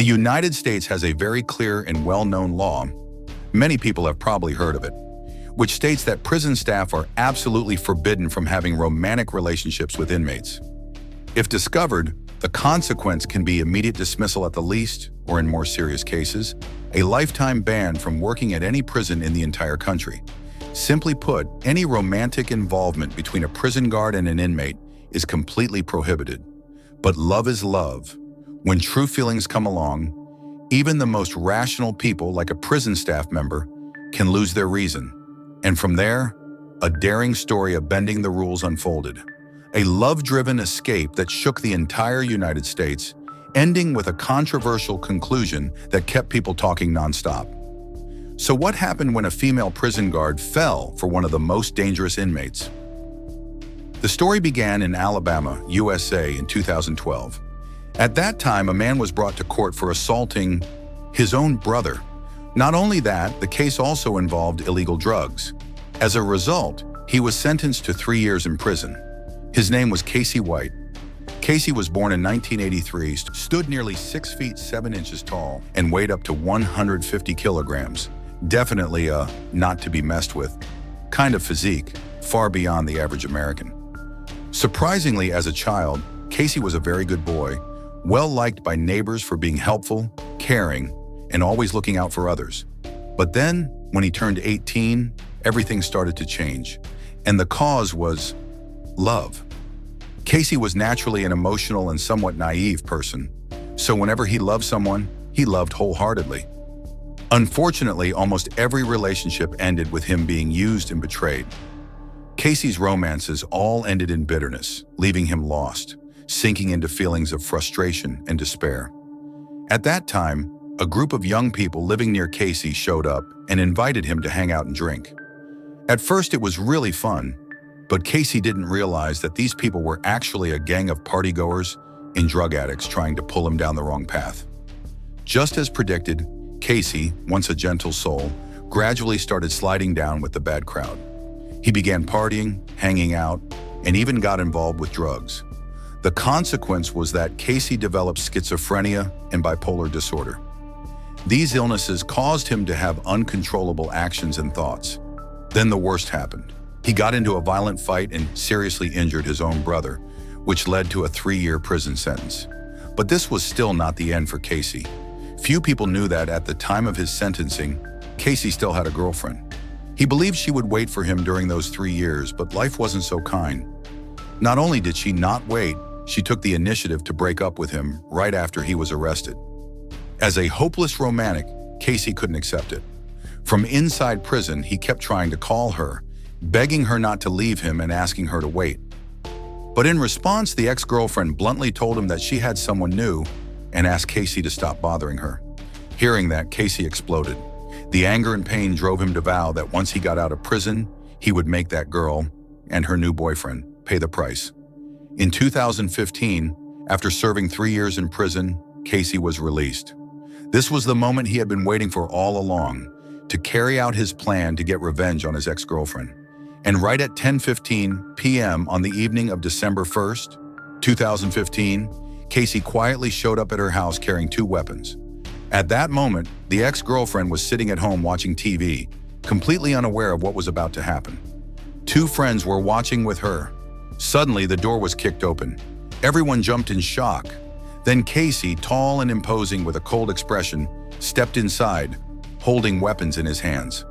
United States has a very clear and well-known law, many people have probably heard of it, which states that prison staff are absolutely forbidden from having romantic relationships with inmates. If discovered, the consequence can be immediate dismissal at the least, or in more serious cases, a lifetime ban from working at any prison in the entire country. Simply put, any romantic involvement between a prison guard and an inmate is completely prohibited. But love is love. When true feelings come along, even the most rational people, like a prison staff member, can lose their reason. And from there, a daring story of bending the rules unfolded. A love-driven escape that shook the entire United States, ending with a controversial conclusion that kept people talking nonstop. So what happened when a female prison guard fell for one of the most dangerous inmates? The story began in Alabama, USA in 2012. At that time, a man was brought to court for assaulting his own brother. Not only that, the case also involved illegal drugs. As a result, he was sentenced to 3 years in prison. His name was Casey White. Casey was born in 1983, stood nearly 6 feet 7 inches tall, and weighed up to 150 kilograms. Definitely a not to be messed with kind of physique, far beyond the average American. Surprisingly, as a child, Casey was a very good boy, well-liked by neighbors for being helpful, caring, and always looking out for others. But then, when he turned 18, everything started to change, and the cause was love. Casey was naturally an emotional and somewhat naive person, so whenever he loved someone, he loved wholeheartedly. Unfortunately, almost every relationship ended with him being used and betrayed. Casey's romances all ended in bitterness, leaving him lost, sinking into feelings of frustration and despair. At that time, a group of young people living near Casey showed up and invited him to hang out and drink. At first, it was really fun, but Casey didn't realize that these people were actually a gang of partygoers and drug addicts trying to pull him down the wrong path. Just as predicted, Casey, once a gentle soul, gradually started sliding down with the bad crowd. He began partying, hanging out, and even got involved with drugs. The consequence was that Casey developed schizophrenia and bipolar disorder. These illnesses caused him to have uncontrollable actions and thoughts. Then the worst happened. He got into a violent fight and seriously injured his own brother, which led to a 3-year prison sentence. But this was still not the end for Casey. Few people knew that at the time of his sentencing, Casey still had a girlfriend. He believed she would wait for him during those 3 years, but life wasn't so kind. Not only did she not wait, she took the initiative to break up with him right after he was arrested. As a hopeless romantic, Casey couldn't accept it. From inside prison, he kept trying to call her, begging her not to leave him and asking her to wait. But in response, the ex-girlfriend bluntly told him that she had someone new and asked Casey to stop bothering her. Hearing that, Casey exploded. The anger and pain drove him to vow that once he got out of prison, he would make that girl and her new boyfriend pay the price. In 2015, after serving 3 years in prison, Casey was released. This was the moment he had been waiting for all along, to carry out his plan to get revenge on his ex-girlfriend. And right at 10:15 p.m. on the evening of December 1st, 2015, Casey quietly showed up at her house carrying 2 weapons. At that moment, the ex-girlfriend was sitting at home watching TV, completely unaware of what was about to happen. 2 friends were watching with her. Suddenly, the door was kicked open. Everyone jumped in shock. Then Casey, tall and imposing with a cold expression, stepped inside, holding weapons in his hands.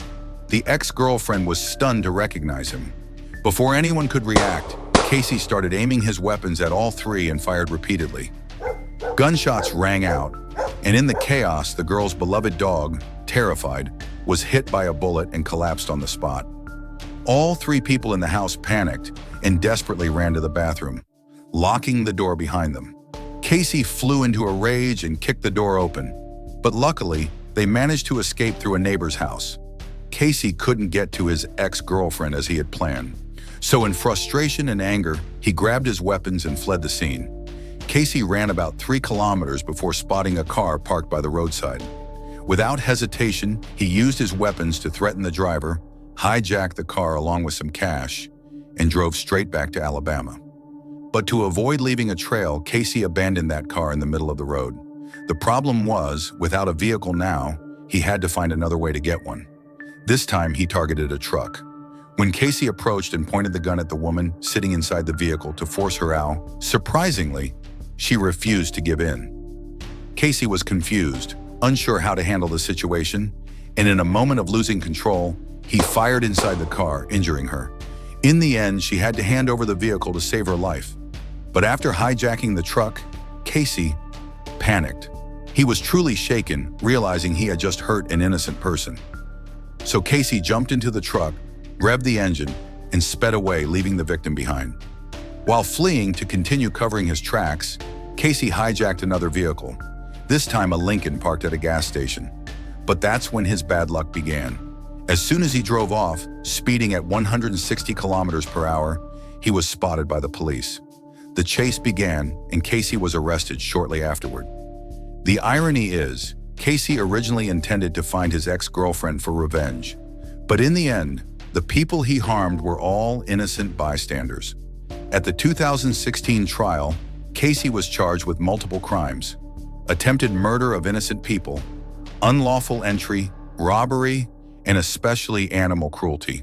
The ex-girlfriend was stunned to recognize him. Before anyone could react, Casey started aiming his weapons at all 3 and fired repeatedly. Gunshots rang out, and in the chaos, the girl's beloved dog, terrified, was hit by a bullet and collapsed on the spot. All 3 people in the house panicked and desperately ran to the bathroom, locking the door behind them. Casey flew into a rage and kicked the door open, but luckily, they managed to escape through a neighbor's house. Casey couldn't get to his ex-girlfriend as he had planned, so in frustration and anger, he grabbed his weapons and fled the scene. Casey ran about 3 kilometers before spotting a car parked by the roadside. Without hesitation, he used his weapons to threaten the driver, hijacked the car along with some cash, and drove straight back to Alabama. But to avoid leaving a trail, Casey abandoned that car in the middle of the road. The problem was, without a vehicle now, he had to find another way to get one. This time, he targeted a truck. When Casey approached and pointed the gun at the woman sitting inside the vehicle to force her out, surprisingly, she refused to give in. Casey was confused, unsure how to handle the situation, and in a moment of losing control, he fired inside the car, injuring her. In the end, she had to hand over the vehicle to save her life. But after hijacking the truck, Casey panicked. He was truly shaken, realizing he had just hurt an innocent person. So Casey jumped into the truck, revved the engine, and sped away, leaving the victim behind. While fleeing to continue covering his tracks, Casey hijacked another vehicle, this time a Lincoln parked at a gas station. But that's when his bad luck began. As soon as he drove off, speeding at 160 kilometers per hour, he was spotted by the police. The chase began, and Casey was arrested shortly afterward. The irony is, Casey originally intended to find his ex-girlfriend for revenge. But in the end, the people he harmed were all innocent bystanders. At the 2016 trial, Casey was charged with multiple crimes: attempted murder of innocent people, unlawful entry, robbery, and especially animal cruelty.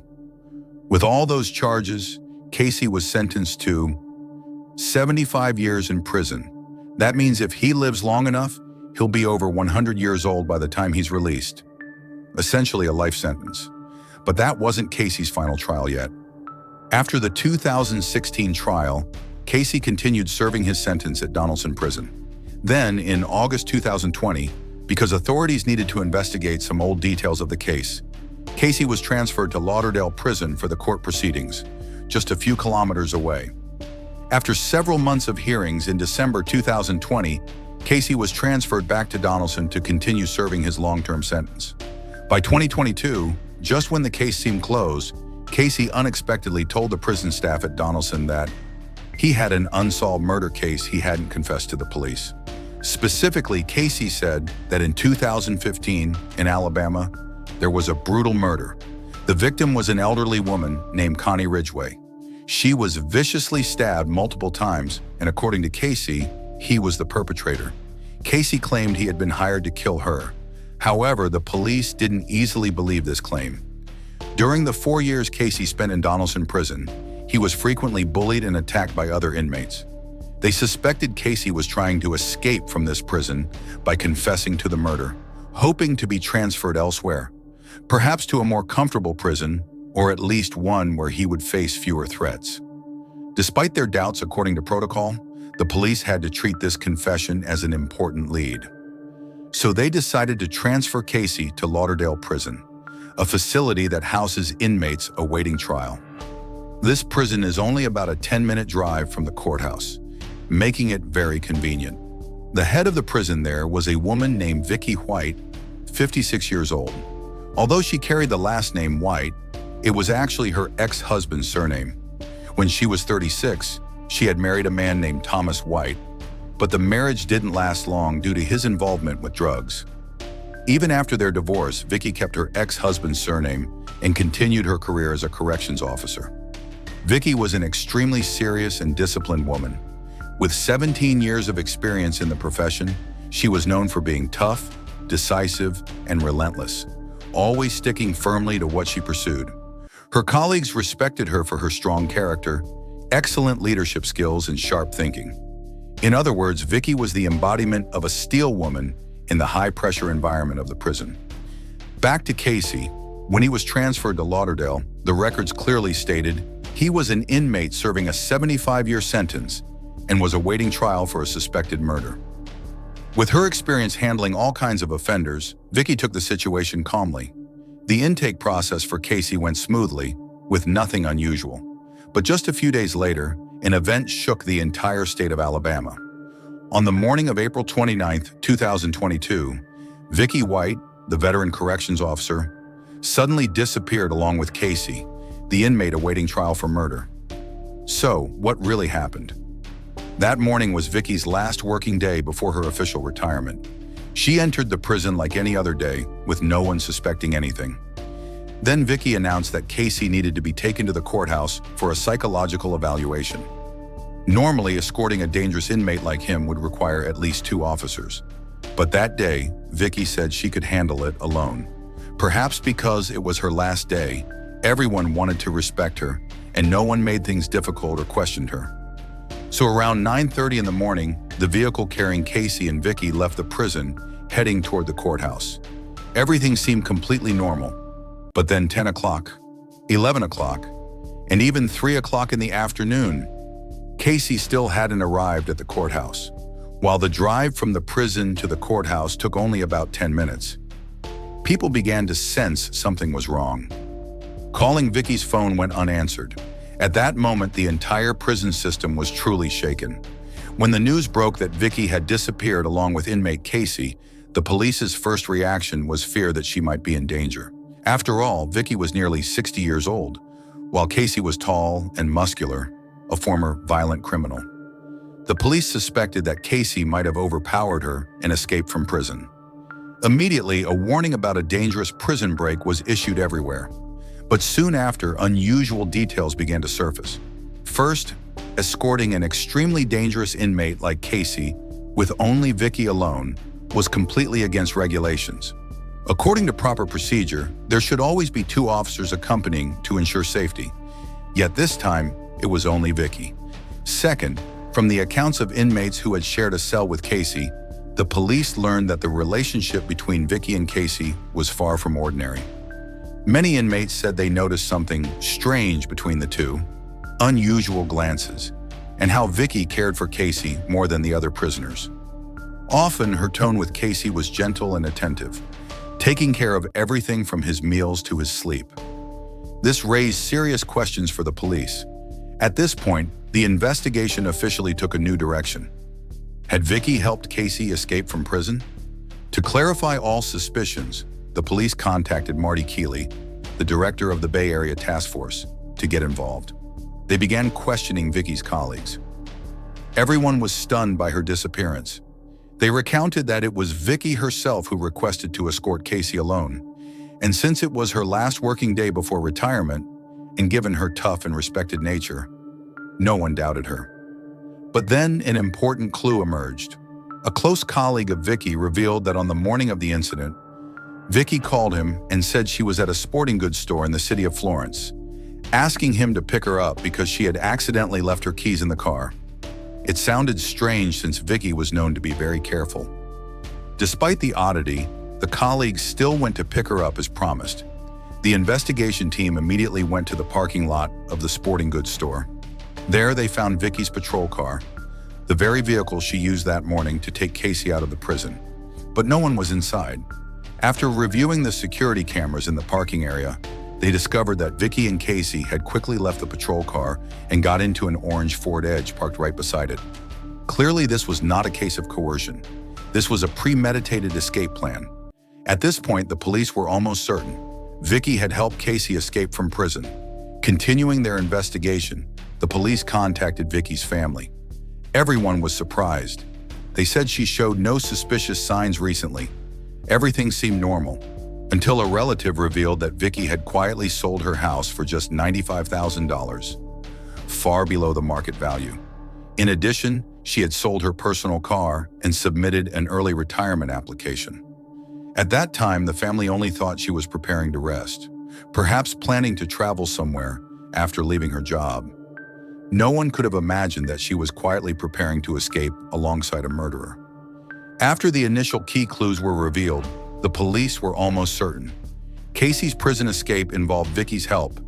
With all those charges, Casey was sentenced to 75 years in prison. That means if he lives long enough, he'll be over 100 years old by the time he's released. Essentially a life sentence. But that wasn't Casey's final trial yet. After the 2016 trial, Casey continued serving his sentence at Donaldson Prison. Then, in August 2020, because authorities needed to investigate some old details of the case, Casey was transferred to Lauderdale Prison for the court proceedings, just a few kilometers away. After several months of hearings in December 2020, Casey was transferred back to Donaldson to continue serving his long-term sentence. By 2022, just when the case seemed closed, Casey unexpectedly told the prison staff at Donaldson that he had an unsolved murder case he hadn't confessed to the police. Specifically, Casey said that in 2015, in Alabama, there was a brutal murder. The victim was an elderly woman named Connie Ridgway. She was viciously stabbed multiple times, and according to Casey, he was the perpetrator. Casey claimed he had been hired to kill her. However, the police didn't easily believe this claim. During the 4 years Casey spent in Donaldson Prison, he was frequently bullied and attacked by other inmates. They suspected Casey was trying to escape from this prison by confessing to the murder, hoping to be transferred elsewhere, perhaps to a more comfortable prison, or at least one where he would face fewer threats. Despite their doubts according to protocol, the police had to treat this confession as an important lead. So they decided to transfer Casey to Lauderdale Prison, a facility that houses inmates awaiting trial. This prison is only about a 10-minute drive from the courthouse, making it very convenient. The head of the prison there was a woman named Vicky White, 56 years old. Although she carried the last name White, it was actually her ex-husband's surname. When she was 36, she had married a man named Thomas White, but the marriage didn't last long due to his involvement with drugs. Even after their divorce, Vicky kept her ex-husband's surname and continued her career as a corrections officer. Vicky was an extremely serious and disciplined woman. With 17 years of experience in the profession, she was known for being tough, decisive, and relentless, always sticking firmly to what she pursued. Her colleagues respected her for her strong character, excellent leadership skills, and sharp thinking. In other words, Vicky was the embodiment of a steel woman in the high-pressure environment of the prison. Back to Casey. When he was transferred to Lauderdale, the records clearly stated he was an inmate serving a 75-year sentence and was awaiting trial for a suspected murder. With her experience handling all kinds of offenders, Vicky took the situation calmly. The intake process for Casey went smoothly, with nothing unusual. But just a few days later, an event shook the entire state of Alabama. On the morning of April 29, 2022, Vicky White, the veteran corrections officer, suddenly disappeared along with Casey, the inmate awaiting trial for murder. So, what really happened? That morning was Vicky's last working day before her official retirement. She entered the prison like any other day, with no one suspecting anything. Then Vicky announced that Casey needed to be taken to the courthouse for a psychological evaluation. Normally, escorting a dangerous inmate like him would require at least 2 officers. But that day, Vicky said she could handle it alone. Perhaps because it was her last day, everyone wanted to respect her, and no one made things difficult or questioned her. So around 9:30 in the morning, the vehicle carrying Casey and Vicky left the prison, heading toward the courthouse. Everything seemed completely normal. But then 10 o'clock, 11 o'clock, and even 3 o'clock in the afternoon, Casey still hadn't arrived at the courthouse, while the drive from the prison to the courthouse took only about 10 minutes. People began to sense something was wrong. Calling Vicky's phone went unanswered. At that moment, the entire prison system was truly shaken. When the news broke that Vicky had disappeared along with inmate Casey, the police's first reaction was fear that she might be in danger. After all, Vicky was nearly 60 years old, while Casey was tall and muscular, a former violent criminal. The police suspected that Casey might have overpowered her and escaped from prison. Immediately, a warning about a dangerous prison break was issued everywhere. But soon after, unusual details began to surface. First, escorting an extremely dangerous inmate like Casey, with only Vicky alone, was completely against regulations. According to proper procedure, there should always be 2 officers accompanying to ensure safety. Yet this time, it was only Vicky. Second, from the accounts of inmates who had shared a cell with Casey, the police learned that the relationship between Vicky and Casey was far from ordinary. Many inmates said they noticed something strange between the two, unusual glances, and how Vicky cared for Casey more than the other prisoners. Often, her tone with Casey was gentle and attentive, taking care of everything from his meals to his sleep. This raised serious questions for the police. At this point, the investigation officially took a new direction. Had Vicky helped Casey escape from prison? To clarify all suspicions, the police contacted Marty Keeley, the director of the Bay Area Task Force, to get involved. They began questioning Vicky's colleagues. Everyone was stunned by her disappearance. They recounted that it was Vicky herself who requested to escort Casey alone, and since it was her last working day before retirement, and given her tough and respected nature, no one doubted her. But then an important clue emerged. A close colleague of Vicky revealed that on the morning of the incident, Vicky called him and said she was at a sporting goods store in the city of Florence, asking him to pick her up because she had accidentally left her keys in the car. It sounded strange since Vicky was known to be very careful. Despite the oddity, the colleagues still went to pick her up as promised. The investigation team immediately went to the parking lot of the sporting goods store. There they found Vicky's patrol car, the very vehicle she used that morning to take Casey out of the prison. But no one was inside. After reviewing the security cameras in the parking area, they discovered that Vicky and Casey had quickly left the patrol car and got into an orange Ford Edge parked right beside it. Clearly, this was not a case of coercion. This was a premeditated escape plan. At this point, the police were almost certain Vicky had helped Casey escape from prison. Continuing their investigation, the police contacted Vicky's family. Everyone was surprised. They said she showed no suspicious signs recently. Everything seemed normal, until a relative revealed that Vicky had quietly sold her house for just $95,000, far below the market value. In addition, she had sold her personal car and submitted an early retirement application. At that time, the family only thought she was preparing to rest, perhaps planning to travel somewhere after leaving her job. No one could have imagined that she was quietly preparing to escape alongside a murderer. After the initial key clues were revealed, the police were almost certain. Casey's prison escape involved Vicky's help,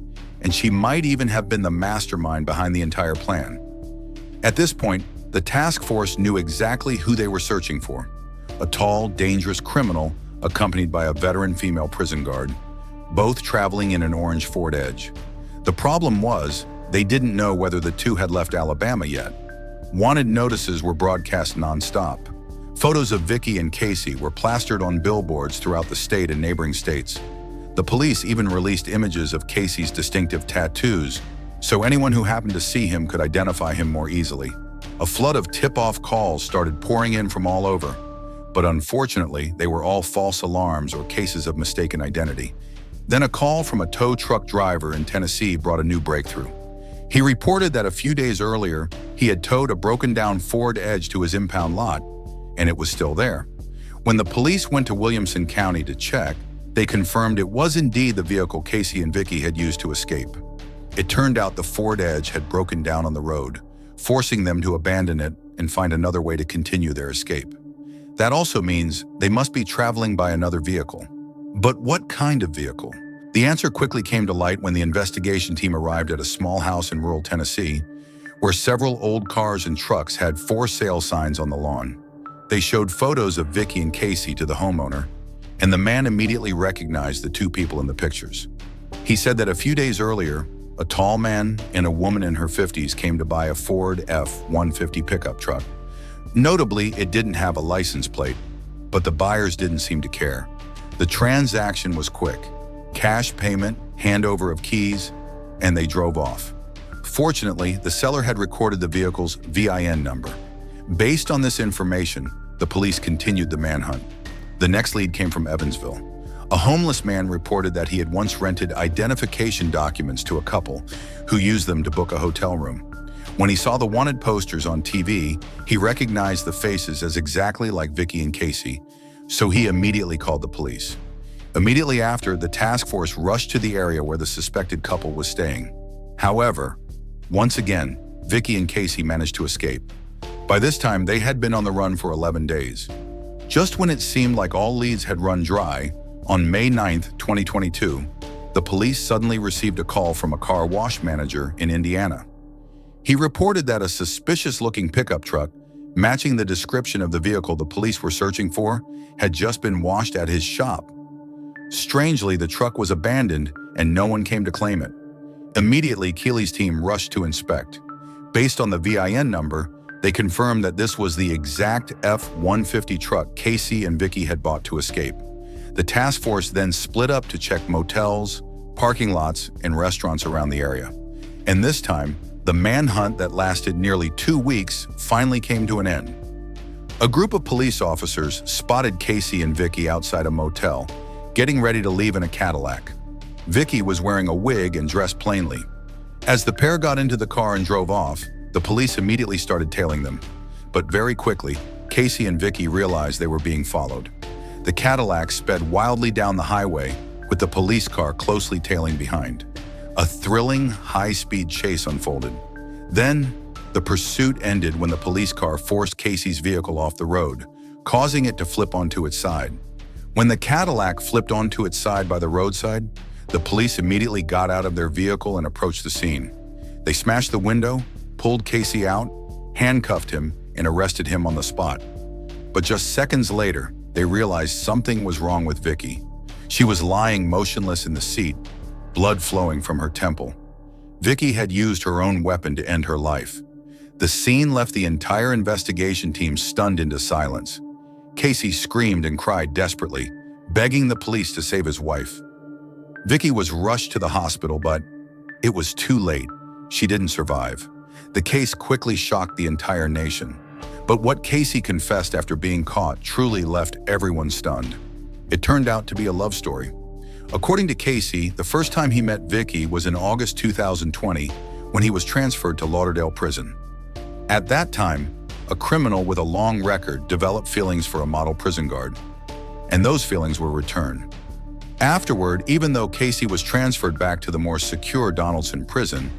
and she might even have been the mastermind behind the entire plan. At this point, the task force knew exactly who they were searching for: a tall, dangerous criminal accompanied by a veteran female prison guard, both traveling in an orange Ford Edge. The problem was, they didn't know whether the two had left Alabama yet. Wanted notices were broadcast nonstop. Photos of Vicky and Casey were plastered on billboards throughout the state and neighboring states. The police even released images of Casey's distinctive tattoos, so anyone who happened to see him could identify him more easily. A flood of tip-off calls started pouring in from all over, but unfortunately, they were all false alarms or cases of mistaken identity. Then a call from a tow truck driver in Tennessee brought a new breakthrough. He reported that a few days earlier, he had towed a broken-down Ford Edge to his impound lot, and it was still there. When the police went to Williamson County to check, they confirmed it was indeed the vehicle Casey and Vicky had used to escape. It turned out the Ford Edge had broken down on the road, forcing them to abandon it and find another way to continue their escape. That also means they must be traveling by another vehicle. But what kind of vehicle? The answer quickly came to light when the investigation team arrived at a small house in rural Tennessee, where several old cars and trucks had for sale signs on the lawn. They showed photos of Vicky and Casey to the homeowner, and the man immediately recognized the two people in the pictures. He said that a few days earlier, a tall man and a woman in her 50s came to buy a Ford F-150 pickup truck. Notably, it didn't have a license plate, but the buyers didn't seem to care. The transaction was quick. Cash payment, handover of keys, and they drove off. Fortunately, the seller had recorded the vehicle's VIN number. Based on this information, the police continued the manhunt. The next lead came from Evansville. A homeless man reported that he had once rented identification documents to a couple who used them to book a hotel room. When he saw the wanted posters on TV, he recognized the faces as exactly like Vicky and Casey, so he immediately called the police. Immediately after, the task force rushed to the area where the suspected couple was staying. However, once again, Vicky and Casey managed to escape. By this time, they had been on the run for 11 days. Just when it seemed like all leads had run dry, on May 9, 2022, the police suddenly received a call from a car wash manager in Indiana. He reported that a suspicious-looking pickup truck, matching the description of the vehicle the police were searching for, had just been washed at his shop. Strangely, the truck was abandoned and no one came to claim it. Immediately, Keeley's team rushed to inspect. Based on the VIN number, they confirmed that this was the exact F-150 truck Casey and Vicky had bought to escape. The task force then split up to check motels, parking lots, and restaurants around the area. And this time, the manhunt that lasted nearly 2 weeks finally came to an end. A group of police officers spotted Casey and Vicky outside a motel, getting ready to leave in a Cadillac. Vicky was wearing a wig and dressed plainly. As the pair got into the car and drove off, the police immediately started tailing them. But very quickly, Casey and Vicky realized they were being followed. The Cadillac sped wildly down the highway, with the police car closely tailing behind. A thrilling, high-speed chase unfolded. Then, the pursuit ended when the police car forced Casey's vehicle off the road, causing it to flip onto its side. When the Cadillac flipped onto its side by the roadside, the police immediately got out of their vehicle and approached the scene. They smashed the window, pulled Casey out, handcuffed him, and arrested him on the spot. But just seconds later, they realized something was wrong with Vicky. She was lying motionless in the seat, blood flowing from her temple. Vicky had used her own weapon to end her life. The scene left the entire investigation team stunned into silence. Casey screamed and cried desperately, begging the police to save his wife. Vicky was rushed to the hospital, but it was too late. She didn't survive. The case quickly shocked the entire nation. But what Casey confessed after being caught truly left everyone stunned. It turned out to be a love story. According to Casey, the first time he met Vicky was in August 2020 when he was transferred to Lauderdale Prison. At that time, a criminal with a long record developed feelings for a model prison guard, and those feelings were returned. Afterward, even though Casey was transferred back to the more secure Donaldson prison,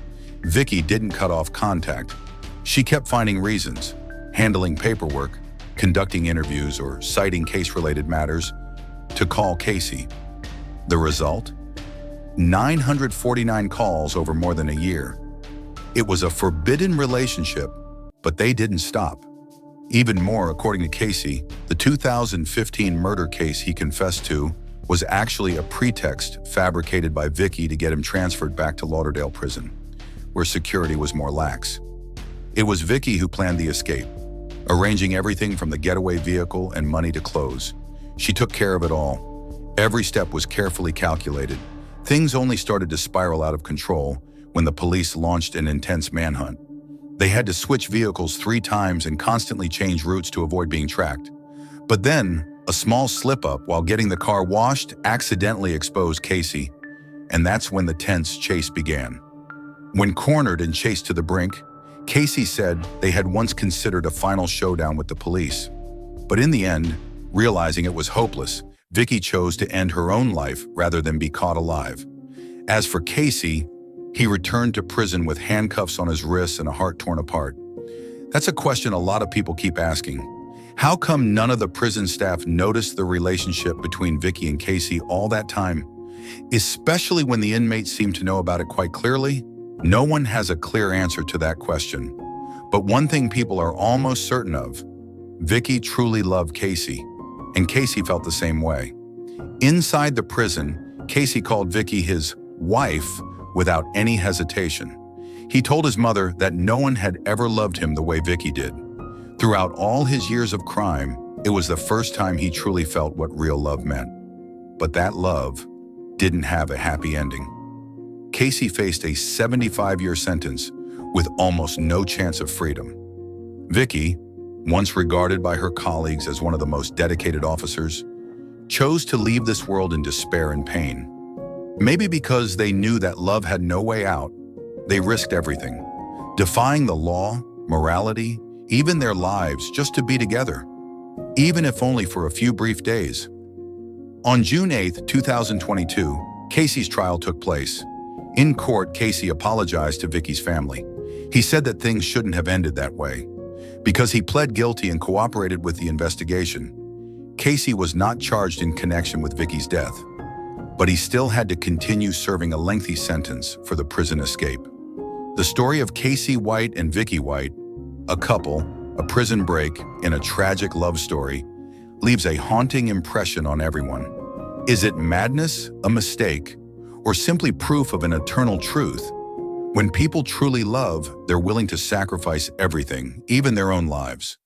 Vicky didn't cut off contact. She kept finding reasons, handling paperwork, conducting interviews, or citing case-related matters, to call Casey. The result? 949 calls over more than a year. It was a forbidden relationship, but they didn't stop. Even more, according to Casey, the 2015 murder case he confessed to was actually a pretext fabricated by Vicky to get him transferred back to Lauderdale Prison, where security was more lax. It was Vicky who planned the escape, arranging everything from the getaway vehicle and money to clothes. She took care of it all. Every step was carefully calculated. Things only started to spiral out of control when the police launched an intense manhunt. They had to switch vehicles 3 times and constantly change routes to avoid being tracked. But then, a small slip-up while getting the car washed accidentally exposed Casey, and that's when the tense chase began. When cornered and chased to the brink, Casey said they had once considered a final showdown with the police. But in the end, Realizing it was hopeless, Vicky chose to end her own life rather than be caught alive. As for Casey, he returned to prison with handcuffs on his wrists and a heart torn apart. That's a question a lot of people keep asking. How come none of the prison staff noticed the relationship between Vicky and Casey all that time? Especially when the inmates seem to know about it quite clearly? No one has a clear answer to that question. But one thing people are almost certain of: Vicky truly loved Casey, and Casey felt the same way. Inside the prison, Casey called Vicky his wife without any hesitation. He told his mother that no one had ever loved him the way Vicky did. Throughout all his years of crime, it was the first time he truly felt what real love meant. But that love didn't have a happy ending. Casey faced a 75-year sentence with almost no chance of freedom. Vicky, once regarded by her colleagues as one of the most dedicated officers, chose to leave this world in despair and pain. Maybe because they knew that love had no way out, they risked everything, defying the law, morality, even their lives just to be together, even if only for a few brief days. On June 8, 2022, Casey's trial took place. In court, Casey apologized to Vicky's family. He said that things shouldn't have ended that way. Because he pled guilty and cooperated with the investigation, Casey was not charged in connection with Vicky's death, but he still had to continue serving a lengthy sentence for the prison escape. The story of Casey White and Vicky White, a couple, a prison break, and a tragic love story, leaves a haunting impression on everyone. Is it madness, a mistake, or simply proof of an eternal truth? When people truly love, they're willing to sacrifice everything, even their own lives.